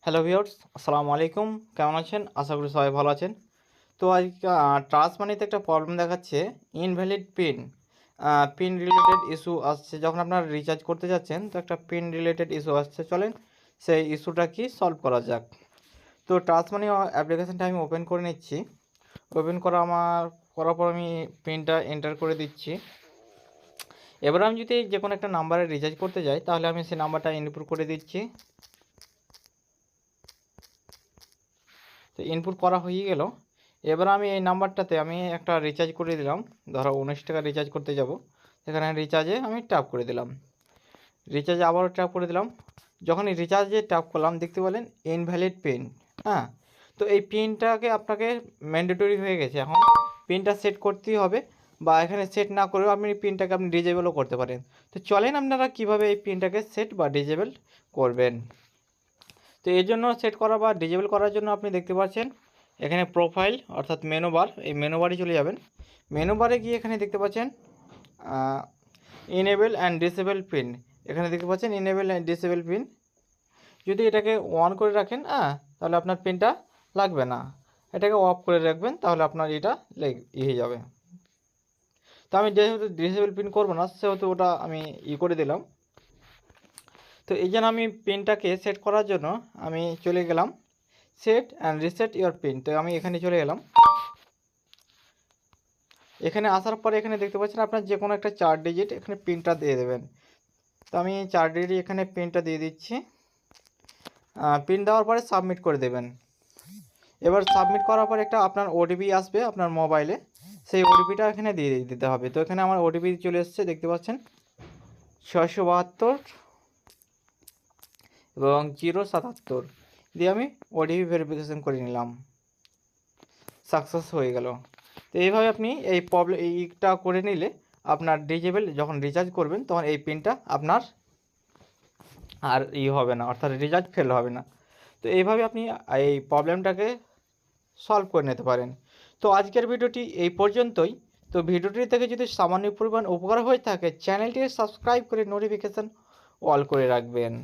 Hello viewers, আসসালামু আলাইকুম। কেমন আছেন? আশা করি সবাই ভালো আছেন। তো আজকে ট্রাস্ট মানিতে একটা প্রবলেম দেখাচ্ছে, invalid pin. Pin related issue আসছে। যখন আপনারা রিচার্জ করতে যাচ্ছেন তো একটা পিন রিলেটেড ইস্যু আসছে। চলেন সেই ইস্যুটা কি সলভ করা যাক। তো ট্রাস্ট মানি অ্যাপ্লিকেশনটা আমি ওপেন করে নিচ্ছি। ওপেন করার পর আমি পিনটা এন্টার করে দিচ্ছি। এবার আমি যদি যে কোনো একটা নাম্বারে রিচার্জ করতে যাই তাহলে আমি সেই নাম্বারটা ইনপুট করে দিচ্ছি। তো ইনপুট করা হয়ে গেল। এবার আমি এই নাম্বারটাতে আমি একটা রিচার্জ করে দিলাম। ধরো 19 টাকা রিচার্জ করতে যাব, সেখানে রিচার্জে আমি ট্যাপ করে দিলাম। রিচার্জে আবারও ট্যাপ করে দিলাম। যখনই রিচার্জে ট্যাপ করলাম দেখতে পেলেন ইনভ্যালিড পিন। হ্যাঁ, তো এই পিনটাকে আপনাকে ম্যান্ডেটরি হয়ে গেছে। এখন পিনটা সেট করতেই হবে, বা এখানে সেট না করেও আপনি পিনটাকে আপনি ডিজেবলও করতে পারেন। তো চলেন আপনারা কীভাবে এই পিনটাকে সেট বা ডিজেবল করবেন। তো এর জন্য সেট করা বা ডিজেবল করার জন্য আপনি দেখতে পাচ্ছেন এখানে প্রোফাইল অর্থাৎ মেনু বার, এই মেনু বারে চলে যাবেন। মেনু বারে গিয়ে এখানে দেখতে পাচ্ছেন ইনেবল অ্যান্ড ডিসেবল পিন। এখানে দেখতে পাচ্ছেন ইনেবল অ্যান্ড ডিসেবল পিন। যদি এটাকে অন করে রাখেন তাহলে আপনার পিনটা লাগবে না। এটাকে অফ করে রাখবেন তাহলে আপনার এটা হয়ে যাবে। তো আমি যেহেতু ডিসেবল পিন করবো না সেহেতু ওটা আমি করে দিলাম। তো এই জন্য আমি পিনটাকে সেট করার জন্য আমি চলে গেলাম set and reset your pin. তো আমি এখানে চলে গেলাম। এখানে আসার পরে এখানে দেখতে পাচ্ছেন আপনার যে কোনো একটা 4 ডিজিট এখানে পিনটা দিয়ে দেবেন। তো আমি 4 ডিজিট এখানে পিনটা দিয়ে দিচ্ছি। পিন দেওয়ার পরে সাবমিট করে দেবেন। এবার সাবমিট করার পর একটা আপনার ওটিপি আসবে আপনার মোবাইলে, সেই ওটিপিটা এখানে দিয়ে দিতে হবে। তো এখানে আমার ওটিপি চলে এসেছে দেখতে পাচ্ছেন 672 এবং 077 দিয়ে আমি ওটিপি ভেরিফিকেশন করে নিলাম। সাকসেস হয়ে গেল। তো এইভাবে আপনি এইটা করে নিলে আপনার ডিজেবল যখন রিচার্জ করবেন তখন এই পিনটা আপনার আর হবে না, অর্থাৎ রিচার্জ ফেল হবে না। তো এইভাবে আপনি এই প্রবলেমটাকে সলভ করে নিতে পারেন। তো আজকের ভিডিওটি এই পর্যন্তই। তো ভিডিওটি থেকে যদি সামান্য পরিমাণ উপকার হয়ে থাকে চ্যানেলটি সাবস্ক্রাইব করে নোটিফিকেশান অল করে রাখবেন।